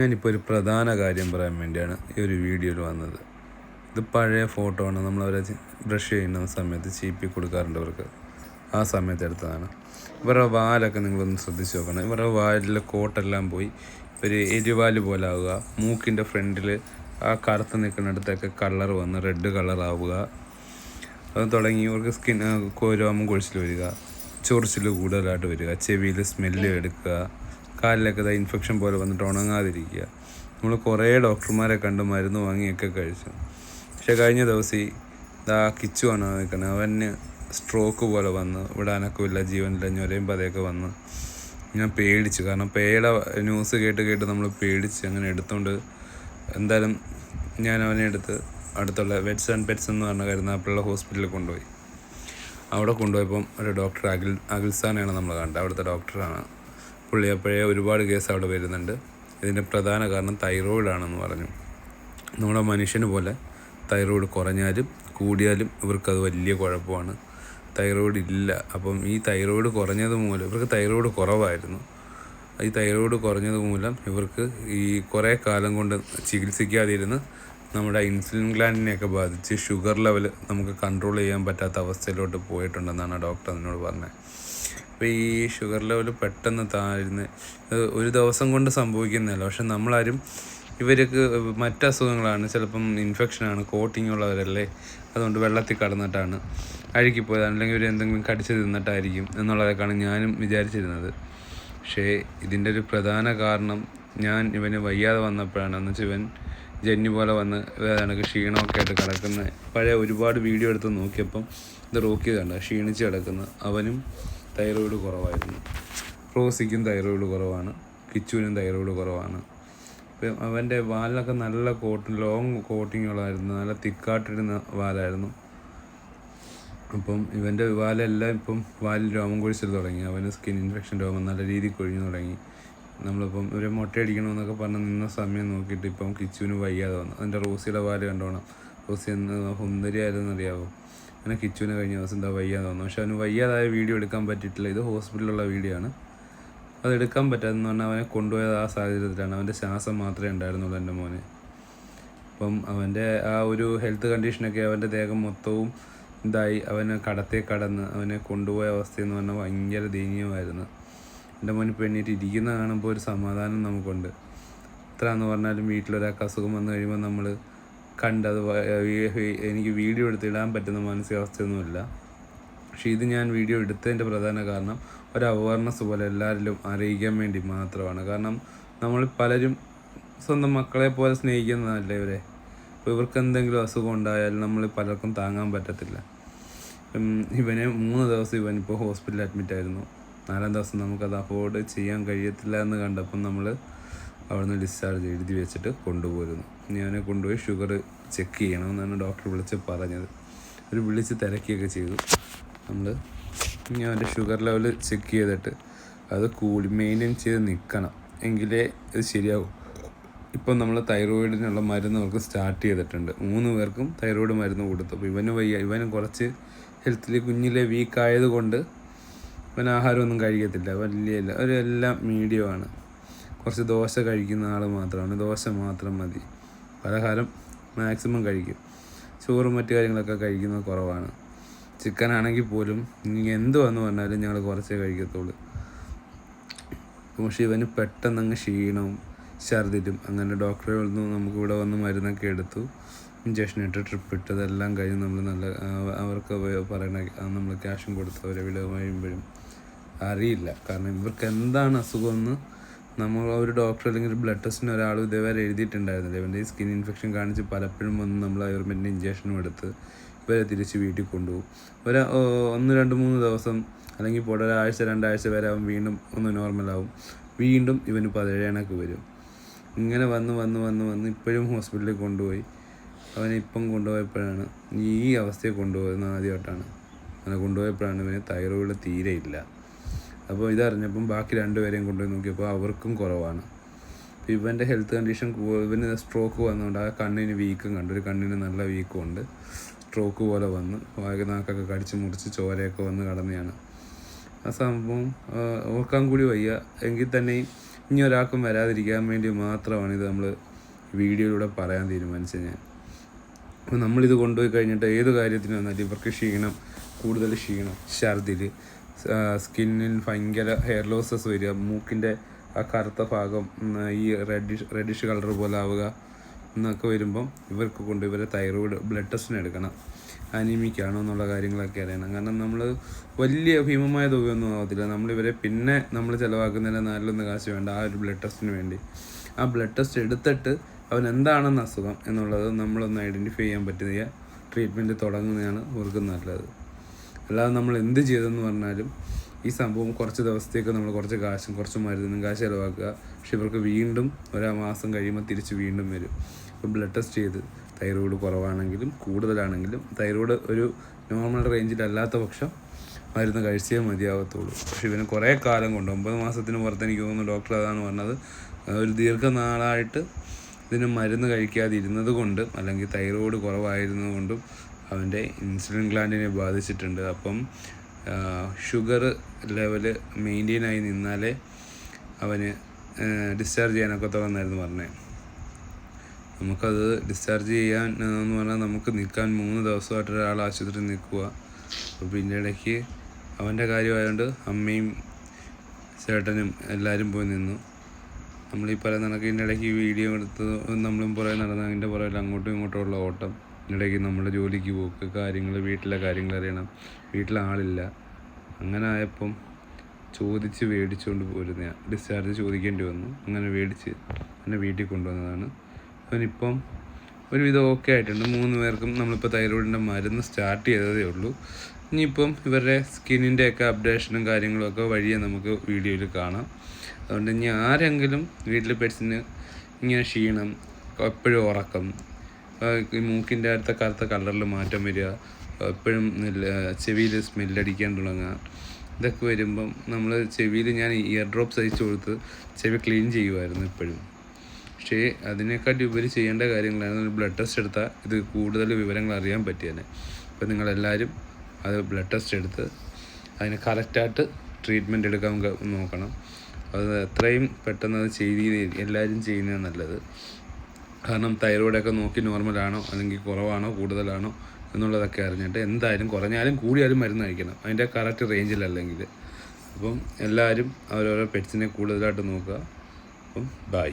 ഞാനിപ്പോൾ ഒരു പ്രധാന കാര്യം പറയാൻ വേണ്ടിയാണ് ഈ ഒരു വീഡിയോയിൽ വന്നത്. ഇത് പഴയ ഫോട്ടോ ആണ്. നമ്മളവരെ ബ്രഷ് ചെയ്യുന്ന സമയത്ത് ചീപ്പി കൊടുക്കാറുണ്ട് അവർക്ക്. ആ സമയത്ത് എടുത്തതാണ്. ഇവരുടെ വാലൊക്കെ നിങ്ങളൊന്ന് ശ്രദ്ധിച്ച് നോക്കണം. ഇവരുടെ വാലിലെ കോട്ടെല്ലാം പോയി ഒരു എരിവാല് പോലെ ആവുക. മൂക്കിൻ്റെ ഫ്രണ്ടിൽ ആ കറുത്ത് നിൽക്കുന്നിടത്തൊക്കെ കളർ വന്ന് റെഡ് കളറാവുക. അത് തുടങ്ങി ഇവർക്ക് രോമം കൊഴിച്ചിൽ വരിക, ചൊറിച്ചിൽ കൂടുതലായിട്ട് വരിക, ചെവിയിൽ സ്മെല്ല് എടുക്കുക, കാലിലൊക്കെ ഇൻഫെക്ഷൻ പോലെ വന്നിട്ട് ഉണങ്ങാതിരിക്കുക. നമ്മൾ കുറേ ഡോക്ടർമാരെ കണ്ട് മരുന്ന് വാങ്ങിയൊക്കെ കഴിച്ചു. പക്ഷേ കഴിഞ്ഞ ദിവസം കിച്ചു ആണ് നിൽക്കുന്നത്. അവന് സ്ട്രോക്ക് പോലെ വന്ന് ഇവിടെ അനക്കമില്ല, ജീവനില്ല, ഞൊരയും പതയൊക്കെ വന്ന് ഞാൻ പേടിച്ചു. കാരണം പേയുടെ ന്യൂസ് കേട്ട് നമ്മൾ പേടിച്ച് അങ്ങനെ എടുത്തുകൊണ്ട് എന്തായാലും ഞാൻ അവനെ എടുത്ത് അടുത്തുള്ള വെറ്റ്സ് ആൻഡ് പെറ്റ്സ് എന്ന് പറഞ്ഞ കരുനാഗപ്പള്ളി ഹോസ്പിറ്റലിൽ കൊണ്ടുപോയി. അവിടെ കൊണ്ടുപോയപ്പം ഒരു ഡോക്ടർ അഖിൽസാനെയാണ് നമ്മൾ കണ്ടത്. അവിടുത്തെ ഡോക്ടറാണ്. പുള്ളി അപ്പോഴേ ഒരുപാട് കേസ് അവിടെ വരുന്നുണ്ട്. ഇതിൻ്റെ പ്രധാന കാരണം തൈറോയിഡാണെന്ന് പറഞ്ഞു. നമ്മുടെ മനുഷ്യന് പോലെ തൈറോയിഡ് കുറഞ്ഞാലും കൂടിയാലും ഇവർക്കത് വലിയ കുഴപ്പമാണ്. തൈറോയിഡ് ഇല്ല. അപ്പം ഈ തൈറോയിഡ് കുറഞ്ഞത് മൂലം ഇവർക്ക് തൈറോയിഡ് കുറവായിരുന്നു. ഈ തൈറോയിഡ് കുറഞ്ഞത് മൂലം ഇവർക്ക് ഈ കുറേ കാലം കൊണ്ട് ചികിത്സിക്കാതിരുന്ന് നമ്മുടെ ഇൻസുലിൻ ഗ്ലാൻഡിനെയൊക്കെ ബാധിച്ച് ഷുഗർ ലെവൽ നമുക്ക് കൺട്രോൾ ചെയ്യാൻ പറ്റാത്ത അവസ്ഥയിലോട്ട് പോയിട്ടുണ്ടെന്നാണ് ഡോക്ടർ എന്നോട് പറഞ്ഞത്. അപ്പോൾ ഈ ഷുഗർ ലെവൽ പെട്ടെന്ന് താഴ്ന്ന് ഒരു ദിവസം കൊണ്ട് സംഭവിക്കുന്നതല്ല. പക്ഷെ നമ്മളാരും ഇവർക്ക് മറ്റസുഖങ്ങളാണ്, ചിലപ്പം ഇൻഫെക്ഷനാണ്, കോട്ടിങ് ഉള്ളവരല്ലേ, അതുകൊണ്ട് വെള്ളത്തിൽ കടന്നിട്ടാണ്, അഴുക്കിപ്പോയതാണ്, അല്ലെങ്കിൽ ഇവർ എന്തെങ്കിലും കടിച്ച് തിന്നിട്ടായിരിക്കും എന്നുള്ളതൊക്കെയാണ് ഞാനും വിചാരിച്ചിരുന്നത്. പക്ഷേ ഇതിൻ്റെ ഒരു പ്രധാന കാരണം ഞാൻ ഇവന് വയ്യാതെ വന്നപ്പോഴാണ്. എന്ന് വെച്ചാൽ ഇവൻ ജന്നി പോലെ വന്ന് കണക്ക് ക്ഷീണമൊക്കെ ആയിട്ട് കിടക്കുന്ന പഴയ ഒരുപാട് വീഡിയോ എടുത്ത് നോക്കിയപ്പം ഇത് റോക്കി കണ്ട ക്ഷീണിച്ച് കിടക്കുന്ന അവനും തൈറോയിഡ് കുറവായിരുന്നു. റോസിക്കും തൈറോയിഡ് കുറവാണ്, കിച്ചുവിനും തൈറോയിഡ് കുറവാണ്. ഇപ്പം അവൻ്റെ വാലിനൊക്കെ നല്ല ലോങ് കോട്ടിങ്ങുകളായിരുന്നു, നല്ല തിക്കായിട്ടിരുന്ന വാലായിരുന്നു. അപ്പം ഇവൻ്റെ വാലെല്ലാം ഇപ്പം വാലിൽ രോമം കൊഴിച്ചിൽ തുടങ്ങി. അവന് സ്കിൻ ഇൻഫെക്ഷൻ രോമം നല്ല രീതിയിൽ കൊഴിഞ്ഞു തുടങ്ങി. നമ്മളിപ്പം ഒരു മുട്ടയടിക്കണമെന്നൊക്കെ പറഞ്ഞ് നിന്ന സമയം നോക്കിയിട്ട് ഇപ്പം കിച്ചുവിന് വയ്യാതെ വന്നു. അതിൻ്റെ റോസിയുടെ വാല് കണ്ടോണം. റോസി എന്ന് സുന്ദരിയായിരുന്നു അറിയാവോ. അങ്ങനെ കിച്ചുവിനെ കഴിഞ്ഞ ദിവസം വയ്യാതെ വന്നു. പക്ഷെ അവന് വയ്യാതായ വീഡിയോ എടുക്കാൻ പറ്റിയിട്ടില്ല. ഇത് ഹോസ്പിറ്റലിലുള്ള വീഡിയോ ആണ്. അത് എടുക്കാൻ പറ്റാതെന്ന് പറഞ്ഞാൽ അവനെ കൊണ്ടുപോയത് ആ സാഹചര്യത്തിലാണ്. അവൻ്റെ ശ്വാസം മാത്രമേ ഉണ്ടായിരുന്നുള്ളൂ എൻ്റെ മോന്. അപ്പം അവൻ്റെ ആ ഒരു ഹെൽത്ത് കണ്ടീഷനൊക്കെ അവൻ്റെ ദേഹം മൊത്തവും അവനെ കടന്ന് അവനെ കൊണ്ടുപോയ അവസ്ഥയെന്ന് പറഞ്ഞാൽ ഭയങ്കര ദയനീയമായിരുന്നു. എൻ്റെ മോന് പെണ്ണിട്ട് ഇരിക്കുന്ന കാണുമ്പോൾ ഒരു സമാധാനം നമുക്കുണ്ട്. എത്ര എന്ന് പറഞ്ഞാലും വീട്ടിലൊരാൾക്ക് അസുഖം വന്നു കഴിയുമ്പോൾ നമ്മൾ കണ്ടത് എനിക്ക് വീഡിയോ എടുത്തിടാൻ പറ്റുന്ന മാനസികാവസ്ഥയൊന്നുമില്ല. പക്ഷേ ഇത് ഞാൻ വീഡിയോ എടുത്തതിൻ്റെ പ്രധാന കാരണം ഒരു അവയർനെസ് പോലെ എല്ലാവരിലും അറിയിക്കാൻ വേണ്ടി മാത്രമാണ്. കാരണം നമ്മൾ പലരും സ്വന്തം മക്കളെ പോലെ സ്നേഹിക്കുന്നതല്ലേ ഇവരെ. അപ്പോൾ ഇവർക്ക് എന്തെങ്കിലും അസുഖം ഉണ്ടായാൽ നമ്മൾ പലർക്കും താങ്ങാൻ പറ്റത്തില്ല. ഇവനെ 3 ദിവസം ഇവനിപ്പോൾ ഹോസ്പിറ്റലിൽ അഡ്മിറ്റായിരുന്നു. 4ാം ദിവസം നമുക്കത് അഫോർഡ് ചെയ്യാൻ കഴിയത്തില്ല എന്ന് കണ്ടപ്പം നമ്മൾ അവിടുന്ന് ഡിസ്ചാർജ് എഴുതി വെച്ചിട്ട് കൊണ്ടുപോയിരുന്നു. ഞാനെ കൊണ്ടുപോയി ഷുഗർ ചെക്ക് ചെയ്യണമെന്നാണ് ഡോക്ടർ വിളിച്ച് പറഞ്ഞത്. ഒരു വിളിച്ച് തിരക്കിയൊക്കെ ചെയ്തു. ഞാൻ അവൻ്റെ ഷുഗർ ലെവൽ ചെക്ക് ചെയ്തിട്ട് അത് മെയിൻറ്റെയിൻ ചെയ്ത് നിൽക്കണം, എങ്കിലേ ഇത് ശരിയാവും. ഇപ്പം നമ്മൾ തൈറോയിഡിനുള്ള മരുന്ന് അവർക്ക് സ്റ്റാർട്ട് ചെയ്തിട്ടുണ്ട്. 3 പേർക്കും തൈറോയിഡ് മരുന്ന് കൊടുത്തു. അപ്പോൾ ഇവന് കുറച്ച് ഹെൽത്തിൽ കുഞ്ഞിലെ വീക്കായത് കൊണ്ട് ഇവൻ ആഹാരമൊന്നും കഴിക്കത്തില്ല. എല്ലാം മീഡിയമാണ്. കുറച്ച് ദോശ കഴിക്കുന്ന ആൾ മാത്രമാണ്. ദോശ മാത്രം മതി. പലഹാരം മാക്സിമം കഴിക്കും. ചോറും മറ്റു കാര്യങ്ങളൊക്കെ കഴിക്കുന്നത് കുറവാണ്. ചിക്കൻ ആണെങ്കിൽ പോലും എന്ത് വന്നു പറഞ്ഞാലും ഞങ്ങൾ കുറച്ചേ കഴിക്കത്തുള്ളൂ. പക്ഷേ ഇവന് പെട്ടെന്ന് ക്ഷീണവും ഛർദിലും. അങ്ങനെ ഡോക്ടറെ നമുക്കിവിടെ വന്ന് മരുന്നൊക്കെ എടുത്തു, ഇഞ്ചക്ഷൻ ഇട്ട്, ട്രിപ്പ് ഇട്ട്, ഇതെല്ലാം കഴിഞ്ഞ് നമ്മൾ അവർക്ക് പറയണ നമ്മൾ ക്യാഷും കൊടുത്ത് അവരെ വില കഴിയുമ്പോഴും അറിയില്ല. കാരണം ഇവർക്ക് എന്താണ് അസുഖമെന്ന് നമ്മൾ ഒരു ഡോക്ടർ അല്ലെങ്കിൽ ഒരു ബ്ലഡ് ടെസ്റ്റിന് ഒരാൾ ഇതേവരെ എഴുതിയിട്ടുണ്ടായിരുന്നില്ല. ഇവൻ്റെ ഈ സ്കിൻ ഇൻഫെക്ഷൻ കാണിച്ച് പലപ്പോഴും വന്ന് നമ്മൾ ആയുർവേദിൻ്റെ ഇഞ്ചക്ഷനും എടുത്ത് ഇവരെ തിരിച്ച് വീട്ടിൽ കൊണ്ടുപോകും. 1, 2, 3 ദിവസം അല്ലെങ്കിൽ ഇപ്പോൾ ഒരാഴ്ച 2 ആഴ്ച വരെ അവൻ വീണ്ടും ഒന്ന് നോർമലാവും. വീണ്ടും ഇവന് പഴയണക്ക് വരും. ഇങ്ങനെ വന്ന് ഇപ്പോഴും ഹോസ്പിറ്റലിൽ കൊണ്ടുപോയി. അവനിപ്പം കൊണ്ടുപോയപ്പോഴാണ് ഈ അവസ്ഥയെ കൊണ്ടുപോകുന്നത് ആദ്യമായിട്ടാണ്. അങ്ങനെ കൊണ്ടുപോയപ്പോഴാണ് ഇവന് തൈറോയിഡ് തീരെ ഇല്ല. അപ്പോൾ ഇതറിഞ്ഞപ്പം ബാക്കി 2 പേരെയും കൊണ്ടുപോയി നോക്കിയപ്പോൾ അവർക്കും കുറവാണ്. അപ്പോൾ ഇവൻ്റെ ഹെൽത്ത് കണ്ടീഷൻ ഇവന് സ്ട്രോക്ക് വന്നുകൊണ്ട് ആ കണ്ണിന് വീക്കം കണ്ടു. ഒരു കണ്ണിന് നല്ല വീക്കം ഉണ്ട്. സ്ട്രോക്ക് പോലെ വന്ന് നാക്കൊക്കെ കടിച്ച് മുറിച്ച് ചോരയൊക്കെ വന്ന് കടന്നെയാണ് ആ സംഭവം. ഓർക്കാൻ കൂടി വയ്യ. എങ്കിൽ തന്നെയും ഇനി ഒരാൾക്കും വരാതിരിക്കാൻ വേണ്ടി മാത്രമാണ് ഇത് നമ്മൾ വീഡിയോയിലൂടെ പറയാൻ തീരുമാനിച്ചത് ഞാൻ. അപ്പോൾ നമ്മളിത് കൊണ്ടുപോയി കഴിഞ്ഞിട്ട് ഏത് കാര്യത്തിന് വന്നാലും ഇവർക്ക് ക്ഷീണം, കൂടുതൽ ക്ഷീണം, ഛർദിൽ, സ്കിന്നിൽ ഭയങ്കര ഹെയർ ലോസസ് വരിക, മൂക്കിൻ്റെ ആ കറുത്ത ഭാഗം ഈ റെഡിഷ് കളർ പോലെ ആവുക എന്നൊക്കെ വരുമ്പം ഇവർക്ക് കൊണ്ട് ഇവരെ തൈറോയ്ഡ് ബ്ലഡ് ടെസ്റ്റിന് എടുക്കണം. അനീമിക്കാണോ എന്നുള്ള കാര്യങ്ങളൊക്കെ അറിയണം. കാരണം നമ്മൾ വലിയ ഭീമമായ തുകയൊന്നും ആവത്തില്ല. നമ്മളിവരെ പിന്നെ നമ്മൾ ചിലവാക്കുന്നതിന് 4 കാശ് വേണ്ട ആ ഒരു ബ്ലഡ് ടെസ്റ്റിന് വേണ്ടി. ആ ബ്ലഡ് ടെസ്റ്റ് എടുത്തിട്ട് അവൻ എന്താണെന്ന് അസുഖം എന്നുള്ളത് നമ്മളൊന്ന് ഐഡൻറ്റിഫൈ ചെയ്യാൻ പറ്റിയ ട്രീറ്റ്മെൻറ്റ് തുടങ്ങുന്നതാണ് ഇവർക്ക് നല്ലത്. അല്ലാതെ നമ്മൾ എന്ത് ചെയ്തെന്ന് പറഞ്ഞാലും ഈ സംഭവം കുറച്ച് ദിവസത്തേക്ക് നമ്മൾ കുറച്ച് കാശും കുറച്ച് മരുന്നും കാശ് ചിലവാക്കുക. പക്ഷെ ഇവർക്ക് വീണ്ടും 1 മാസം കഴിയുമ്പോൾ തിരിച്ച് വീണ്ടും വരും. ഇപ്പോൾ ബ്ലഡ് ടെസ്റ്റ് ചെയ്ത് തൈറോയ്ഡ് കുറവാണെങ്കിലും കൂടുതലാണെങ്കിലും തൈറോയ്ഡ് ഒരു നോർമൽ റേഞ്ചിലല്ലാത്ത പക്ഷം മരുന്ന് കഴിച്ചേ മതിയാവത്തുള്ളൂ. പക്ഷെ ഇവന് കുറേ കാലം കൊണ്ട് 9 മാസത്തിന് പുറത്ത് എനിക്ക് തോന്നുന്നു ഡോക്ടർ അതാണ് പറഞ്ഞത്, ഒരു ദീർഘനാളായിട്ട് ഇതിന് മരുന്ന് കഴിക്കാതിരുന്നത് കൊണ്ടും അല്ലെങ്കിൽ തൈറോയ്ഡ് കുറവായിരുന്നത് കൊണ്ടും അവൻ്റെ ഇൻസുലിൻ ഗ്ലാൻഡിനെ ബാധിച്ചിട്ടുണ്ട്. അപ്പം ഷുഗർ ലെവല് മെയിൻറ്റെയിൻ ആയി നിന്നാലേ അവന് ഡിസ്ചാർജ് ചെയ്യാനൊക്കെ തുടങ്ങുന്നായിരുന്നു പറഞ്ഞത്. നമുക്കത് ഡിസ്ചാർജ് ചെയ്യാൻ എന്ന് പറഞ്ഞാൽ നമുക്ക് നിൽക്കാൻ 3 ദിവസമായിട്ട് ഒരാൾ ആശുപത്രിയിൽ നിൽക്കുക. അപ്പോൾ പിന്നെ ഇടയ്ക്ക് അവൻ്റെ കാര്യമായതുകൊണ്ട് അമ്മയും ചേട്ടനും എല്ലാവരും പോയി നിന്നു. നമ്മളീ പറയുന്ന കണക്ക് ഇതിൻ്റെ ഇടയ്ക്ക് വീഡിയോ എടുത്ത് നമ്മളും പുറകെ നടന്ന് അതിൻ്റെ പുറകിൽ അങ്ങോട്ടും ഇങ്ങോട്ടുമുള്ള ഓട്ടം, ഇതിനിടയ്ക്ക് നമ്മുടെ ജോലിക്ക് പോക്ക്, കാര്യങ്ങൾ, വീട്ടിലെ കാര്യങ്ങൾ അറിയണം, വീട്ടിലാളില്ല. അങ്ങനെ ആയപ്പം ചോദിച്ച് മേടിച്ചുകൊണ്ട് പോരുന്ന ഡിസ്ചാർജ് ചോദിക്കേണ്ടി വന്നു. അങ്ങനെ മേടിച്ച് എന്നെ വീട്ടിൽ കൊണ്ടുവന്നതാണ്. അവനിപ്പം ഒരുവിധം ഓക്കെ ആയിട്ടുണ്ട്. 3 പേർക്കും നമ്മളിപ്പോൾ തൈറോയിഡിൻ്റെ മരുന്ന് സ്റ്റാർട്ട് ചെയ്തതേ ഉള്ളൂ. ഇനിയിപ്പം ഇവരുടെ സ്കിന്നിൻ്റെയൊക്കെ അപ്ഡേഷനും കാര്യങ്ങളൊക്കെ വഴിയെ നമുക്ക് വീഡിയോയിൽ കാണാം. അതുകൊണ്ട് ഇനി ആരെങ്കിലും വീട്ടിൽ പെറ്റ്സിന് ഇങ്ങനെ ക്ഷീണം, എപ്പോഴും ഉറക്കം, ഈ മൂക്കിൻ്റെ അടുത്ത കറുത്ത കളറിൽ മാറ്റം വരിക, എപ്പോഴും ചെവിയിൽ സ്മെല്ലടിക്കാൻ തുടങ്ങുക, ഇതൊക്കെ വരുമ്പം നമ്മൾ ചെവിയിൽ ഞാൻ ഇയർ ഡ്രോപ്സ് അയച്ചു കൊടുത്ത് ചെവി ക്ലീൻ ചെയ്യുമായിരുന്നു എപ്പോഴും. പക്ഷേ അതിനെക്കാട്ടി ഉപരി ചെയ്യേണ്ട കാര്യങ്ങളായിരുന്നു. ഒരു ബ്ലഡ് ടെസ്റ്റ് എടുത്താൽ ഇത് കൂടുതൽ വിവരങ്ങൾ അറിയാൻ പറ്റിയേനെ. അപ്പോൾ നിങ്ങളെല്ലാവരും അത് ബ്ലഡ് ടെസ്റ്റ് എടുത്ത് അതിന് കറക്റ്റായിട്ട് ട്രീറ്റ്മെൻറ്റ് എടുക്കാൻ നോക്കണം. അത് എത്രയും പെട്ടെന്ന് അത് എല്ലാവരും ചെയ്യുന്നതാണ് നല്ലത്. കാരണം തൈറോയ്ഡൊക്കെ നോക്കി നോർമലാണോ അല്ലെങ്കിൽ കുറവാണോ കൂടുതലാണോ എന്നുള്ളതൊക്കെ അറിഞ്ഞിട്ട് എന്തായാലും കുറഞ്ഞാലും കൂടിയാലും മരുന്ന് കഴിക്കണം, അതിൻ്റെ കറക്റ്റ് റേഞ്ചിലല്ലെങ്കിൽ. അപ്പം എല്ലാവരും അവരവരുടെ പെറ്റ്സിനെ കൂടുതലായിട്ട് നോക്കുക. അപ്പം ബൈ.